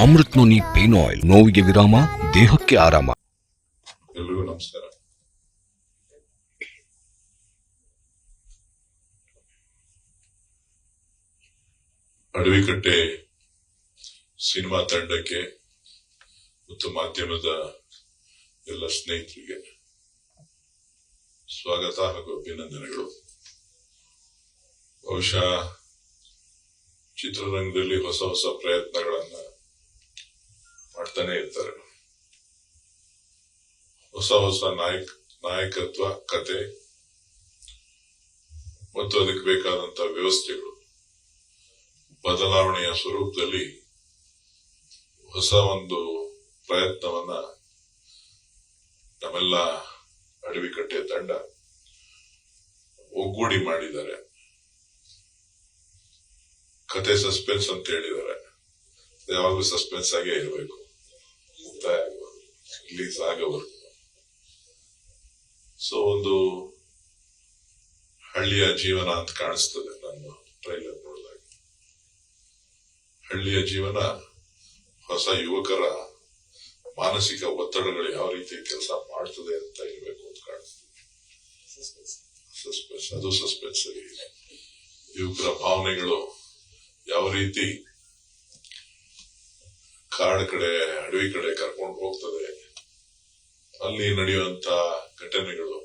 Amrit noni pain oil, ನೋವಿಗೆ ವಿರಾಮ, ದೇಹಕ್ಕೆ ಆರಾಮ. ಎಲ್ರಿಗೂ ನಮಸ್ಕಾರ. ಅಡವಿಕಟ್ಟೆ ಸಿನಿಮಾ ತಂಡಕ್ಕೆ ಮತ್ತು ಮಾಧ್ಯಮದ ಎಲ್ಲ ಸ್ನೇಹಿತರಿಗೆ ಸ್ವಾಗತ ಹಾಗೂ ಅಭಿನಂದನೆಗಳು. ಬಹುಶಃ ಚಿತ್ರರಂಗದಲ್ಲಿ ಹೊಸ ಹೊಸ ಪ್ರಯತ್ನಗಳನ್ನ ಮಾಡ್ತಾನೆ ಇರ್ತಾರೆ. ಹೊಸ ಹೊಸ ನಾಯಕತ್ವ, ಕತೆ ಮತ್ತು ಅದಕ್ಕೆ ಬೇಕಾದಂತ ವ್ಯವಸ್ಥೆಗಳು ಬದಲಾವಣೆಯ ಸ್ವರೂಪದಲ್ಲಿ ಹೊಸ ಒಂದು ಪ್ರಯತ್ನವನ್ನ ನಮ್ಮೆಲ್ಲ ಅಡವಿಕಟ್ಟೆ ತಂಡ ಒಗ್ಗೂಡಿ ಮಾಡಿದ್ದಾರೆ. ಕತೆ ಸಸ್ಪೆನ್ಸ್ ಅಂತ ಹೇಳಿದ್ದಾರೆ. ಯಾವಾಗಲೂ ಸಸ್ಪೆನ್ಸ್ ಆಗೇ ಇರಬೇಕು, ಮುಕ್ತಾಯ ಆಗೋದು, ರಿಲೀಸ್ ಆಗೋವರೆಗೂ. ಸೊ ಒಂದು ಹಳ್ಳಿಯ ಜೀವನ ಅಂತ ಕಾಣಿಸ್ತದೆ ನನ್ನ ಟ್ರೈಲರ್ ನೋಡಿದಾಗ. ಹಳ್ಳಿಯ ಜೀವನ ಹೊಸ ಯುವಕರ ಮಾನಸಿಕ ಒತ್ತಡಗಳು ಯಾವ ರೀತಿ ಕೆಲಸ ಮಾಡ್ತದೆ ಅಂತ ಇರಬೇಕು ಅಂತ ಕಾಣಿಸ್ತದೆ. ಸಸ್ಪೆನ್ಸ್, ಅದು ಸಸ್ಪೆನ್ಸ್ ಆಗಿ ಯುವಕರ ಭಾವನೆಗಳು ಯಾವ ರೀತಿ ಕಾಡು ಕಡೆ, ಅಡವಿ ಕಡೆ ಕರ್ಕೊಂಡು ಹೋಗ್ತದೆ, ಅಲ್ಲಿ ನಡೆಯುವಂತ ಘಟನೆಗಳು.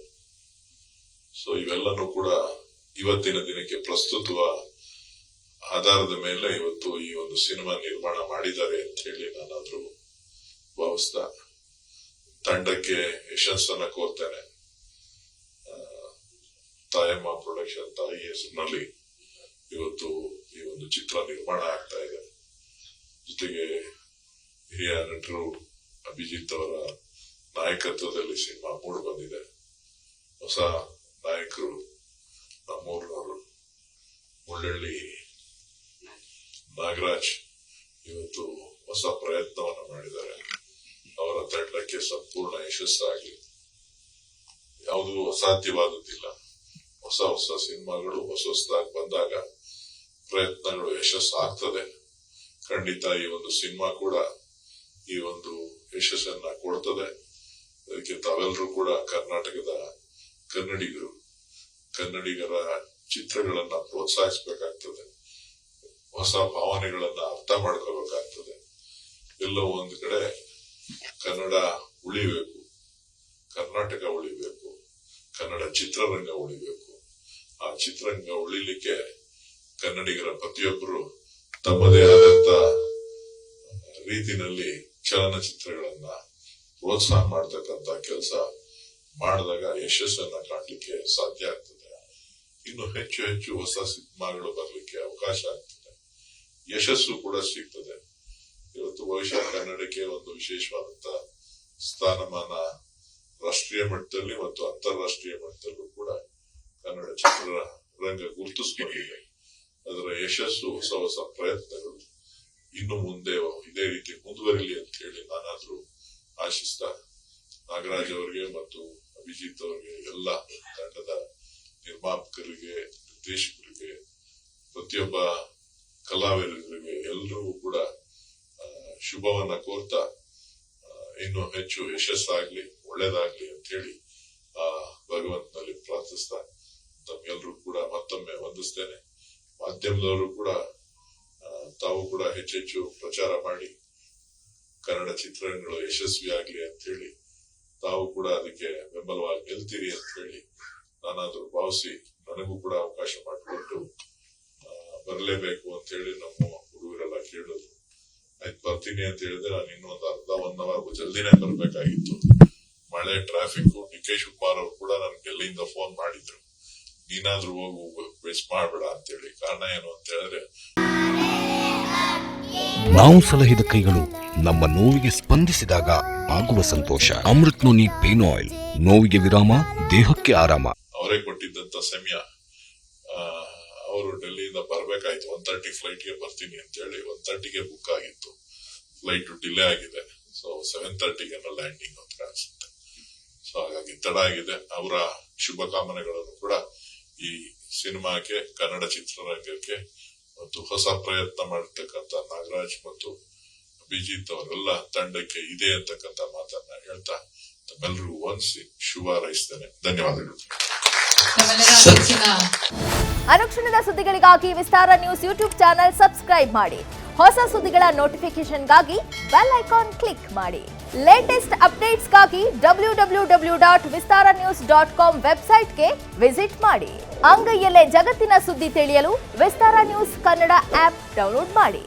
ಸೊ ಇವೆಲ್ಲನೂ ಕೂಡ ಇವತ್ತಿನ ದಿನಕ್ಕೆ ಪ್ರಸ್ತುತವ ಆಧಾರದ ಮೇಲೆ ಇವತ್ತು ಈ ಒಂದು ಸಿನಿಮಾ ನಿರ್ಮಾಣ ಮಾಡಿದ್ದಾರೆ ಅಂತ ಹೇಳಿ ನಾನಾದ್ರೂ ಭಾವಿಸ್ತಾ ತಂಡಕ್ಕೆ ಯಶಸ್ಸನ್ನ ಕೋರ್ತೇನೆ. ತಾಯಮ್ಮ ಪ್ರೊಡಕ್ಷನ್ ತಾಯಿ ಹೆಸರಿನಲ್ಲಿ ಇವತ್ತು ಈ ಒಂದು ಚಿತ್ರ ನಿರ್ಮಾಣ ಆಗ್ತಾ ಇದೆ. ಜೊತೆಗೆ ಹಿರಿಯ ನಟರು ಅಭಿಜಿತ್ ಅವರ ನಾಯಕತ್ವದಲ್ಲಿ ಸಿನಿಮಾ ಮೂಡಿ ಬಂದಿದೆ. ಹೊಸ ನಾಯಕರು ನಮ್ಮೂರಿನವರು ಮುಳ್ಳಳ್ಳಿ ನಾಗರಾಜ್ ಇವತ್ತು ಹೊಸ ಪ್ರಯತ್ನವನ್ನು ಮಾಡಿದ್ದಾರೆ. ಅವರ ತಂಡಕ್ಕೆ ಸಂಪೂರ್ಣ ಯಶಸ್ಸಾಗಲಿ. ಯಾವುದೂ ಅಸಾಧ್ಯವಾದದ್ದಿಲ್ಲ. ಹೊಸ ಹೊಸ ಸಿನಿಮಾಗಳು ಹೊಸದಾಗಿ ಬಂದಾಗ ಪ್ರಯತ್ನಗಳು ಯಶಸ್ಸಾಗ್ತದೆ. ಖಂಡಿತ ಈ ಒಂದು ಸಿನಿಮಾ ಕೂಡ ಈ ಒಂದು ಯಶಸ್ಸನ್ನ ಕೊಡ್ತದೆ. ಅದಕ್ಕೆ ತಾವೆಲ್ಲರೂ ಕೂಡ ಕರ್ನಾಟಕದ ಕನ್ನಡಿಗರ ಚಿತ್ರಗಳನ್ನ ಪ್ರೋತ್ಸಾಹಿಸಬೇಕಾಗ್ತದೆ. ಹೊಸ ಭಾವನೆಗಳನ್ನ ಅರ್ಥ ಮಾಡ್ಕೋಬೇಕಾಗ್ತದೆ. ಎಲ್ಲೋ ಒಂದು ಕಡೆ ಕನ್ನಡ ಉಳಿಬೇಕು, ಕರ್ನಾಟಕ ಉಳಿಬೇಕು, ಕನ್ನಡ ಚಿತ್ರರಂಗ ಉಳಿಬೇಕು. ಆ ಚಿತ್ರರಂಗ ಉಳಿಲಿಕ್ಕೆ ಕನ್ನಡಿಗರ ಪ್ರತಿಯೊಬ್ಬರು ತಮ್ಮದೇ ಆದಂತ ರೀತಿನಲ್ಲಿ ಚಲನಚಿತ್ರಗಳನ್ನ ಪ್ರೋತ್ಸಾಹ ಮಾಡ್ತಕ್ಕಂತ ಕೆಲಸ ಮಾಡಿದಾಗ ಯಶಸ್ಸನ್ನ ಕಾಣಲಿಕ್ಕೆ ಸಾಧ್ಯ ಆಗ್ತದೆ. ಇನ್ನು ಹೆಚ್ಚು ಹೆಚ್ಚು ಹೊಸ ಸಿನಿಮಾಗಳು ಬರಲಿಕ್ಕೆ ಅವಕಾಶ ಆಗ್ತದೆ. ಯಶಸ್ಸು ಕೂಡ ಸಿಗ್ತದೆ. ಇವತ್ತು ಬಹುಶಃ ಕನ್ನಡಕ್ಕೆ ಒಂದು ವಿಶೇಷವಾದಂತ ಸ್ಥಾನಮಾನ ರಾಷ್ಟ್ರೀಯ ಮಟ್ಟದಲ್ಲಿ ಮತ್ತು ಅಂತಾರಾಷ್ಟ್ರೀಯ ಮಟ್ಟದಲ್ಲೂ ಕೂಡ ಕನ್ನಡ ಚಿತ್ರರಂಗ ಗುರುತಿಸಿಕೊಂಡಿದೆ. ಅದರ ಯಶಸ್ಸು, ಹೊಸ ಹೊಸ ಪ್ರಯತ್ನಗಳು ಇನ್ನು ಮುಂದೆ ಇದೇ ರೀತಿ ಮುಂದುವರಿಲಿ ಅಂತ ಹೇಳಿ ನಾನಾದ್ರೂ ಆಶಿಸ್ತಾ, ನಾಗರಾಜ್ ಅವರಿಗೆ ಮತ್ತು ಅಭಿಜಿತ್ ಅವರಿಗೆ, ಎಲ್ಲ ತಂಡದ ನಿರ್ಮಾಪಕರಿಗೆ, ನಿರ್ದೇಶಕರಿಗೆ, ಪ್ರತಿಯೊಬ್ಬ ಕಲಾವಿದರಿಗೆ ಎಲ್ಲರಿಗೂ ಕೂಡ ಶುಭವನ್ನ ಕೋರ್ತಾ ಇನ್ನು ಹೆಚ್ಚು ಯಶಸ್ಸಾಗ್ಲಿ, ಒಳ್ಳೇದಾಗ್ಲಿ ಅಂತ ಹೇಳಿ ಭಗವಂತನಲ್ಲಿ ಪ್ರಾರ್ಥಿಸ್ತಾ ತಮ್ಮೆಲ್ಲರೂ ಕೂಡ ಮತ್ತೊಮ್ಮೆ ವಂದಿಸ್ತೇನೆ. ಮಾಧ್ಯಮದವರು ಕೂಡ ತಾವು ಕೂಡ ಹೆಚ್ಚೆಚ್ಚು ಪ್ರಚಾರ ಮಾಡಿ ಕನ್ನಡ ಚಿತ್ರರಂಗಗಳು ಯಶಸ್ವಿ ಆಗ್ಲಿ ಅಂತ ಹೇಳಿ ತಾವು ಕೂಡ ಅದಕ್ಕೆ ಬೆಂಬಲವಾಗಿ ನಿಲ್ತೀರಿ ಅಂತ ಹೇಳಿ ನಾನಾದ್ರೂ ಭಾವಿಸಿ ನನಗೂ ಕೂಡ ಅವಕಾಶ ಮಾಡಿಕೊಟ್ಟು ಬರಲೇಬೇಕು ಅಂತ ಹೇಳಿ ನಮ್ಮ ಹುಡುಗರೆಲ್ಲ ಕೇಳಿದ್ರು. ಆಯ್ತು ಬರ್ತೀನಿ ಅಂತ ಹೇಳಿದ್ರೆ ನಾನು ಇನ್ನೊಂದು ಅರ್ಧ 1 ಅವರ್ ಜಲ್ದಿನೇ ಬರ್ಬೇಕಾಗಿತ್ತು. ಮಳೆ, ಟ್ರಾಫಿಕ್. ಡಿ.ಕೆ. ಶಿವಕುಮಾರ್ ಅವರು ಕೂಡ ನನ್ಗೆ ಎಲ್ಲಿಂದ ಫೋನ್ ಮಾಡಿದ್ರು, ನೀನಾದ್ರೂ ಹೋಗು, ಮಿಸ್ ಮಾಡ್ಬೇಡ ಅಂತ ಹೇಳಿ. ಕಾರಣ ಏನು ಅಂತ ಹೇಳಿದ್ರೆ, ನಾವು ಸಲಹಿದ ಕೈಗಳು ನಮ್ಮ ನೋವಿಗೆ ಸ್ಪಂದಿಸಿದಾಗ ಆಗುವ ಸಂತೋಷ. ಅಮೃತ್ ನೋನಿ ಪೇನ್ ಆಯಿಲ್, ನೋವಿಗೆ ವಿರಾಮ, ದೇಹಕ್ಕೆ ಆರಾಮ. ಅವರೇ ಕೊಟ್ಟಿದ್ದಂತ ಸಮಯ. ಅವರು ಡೆಲ್ಲಿಯಿಂದ ಬರ್ಬೇಕಾಯ್ತು. 1:30 ಫ್ಲೈಟ್ಗೆ ಬರ್ತೀನಿ ಅಂತ ಹೇಳಿ 1:30ಗೆ ಬುಕ್ ಆಗಿತ್ತು. ಫ್ಲೈಟ್ ಡಿಲೇ ಆಗಿದೆ. ಸೊ 7:30ಗೆ ಲ್ಯಾಂಡಿಂಗ್ ಅಂತ ಕಾಣಿಸುತ್ತೆ. ಸೊ ಹಾಗಾಗಿ ತಡ ಆಗಿದೆ. ಅವರ ಶುಭಕಾಮನೆಗಳನ್ನು ಕೂಡ ಈ ಸಿನಿಮಾಕ್ಕೆ, ಕನ್ನಡ ಚಿತ್ರರಂಗಕ್ಕೆ ಮತ್ತು ಹೊಸ ಪ್ರಯತ್ನ ಮಾಡಿರ್ತಕ್ಕಂಥ ನಾಗರಾಜ್ ಮತ್ತು ಅಭಿಜಿತ್ ಅವರೆಲ್ಲ ತಂಡಕ್ಕೆ ಇದೆ ಅಂತಕ್ಕಂಥ ಮಾತನ್ನ ಹೇಳ್ತಾ ತಮ್ಮೆಲ್ಲರಿಗೂ ವಂದಿಸಿ ಶುಭ ಹಾರೈಸ್ತೇನೆ. ಧನ್ಯವಾದಗಳು. ಅನುಕ್ಷಣದ ಸುದ್ದಿಗಳಿಗಾಗಿ ವಿಸ್ತಾರ ನ್ಯೂಸ್ ಯೂಟ್ಯೂಬ್ ಚಾನೆಲ್ ಸಬ್ಸ್ಕ್ರೈಬ್ ಮಾಡಿ. ಹೊಸ ಸುದ್ದಿಗಳ ನೋಟಿಫಿಕೇಶನ್ಗಾಗಿ ಬೆಲ್ ಐಕಾನ್ ಕ್ಲಿಕ್ ಮಾಡಿ. ಲೇಟೆಸ್ಟ್ ಅಪ್ಡೇಟ್ಸ್ಗಾಗಿ www.vistaranews.com ವೆಬ್ಸೈಟ್ಗೆ ವಿಸಿಟ್ ಮಾಡಿ. ಅಂಗೈಯಲ್ಲೇ ಜಗತ್ತಿನ ಸುದ್ದಿ ತಿಳಿಯಲು ವಿಸ್ತಾರ ನ್ಯೂಸ್ ಕನ್ನಡ ಆಪ್ ಡೌನ್ಲೋಡ್ ಮಾಡಿ.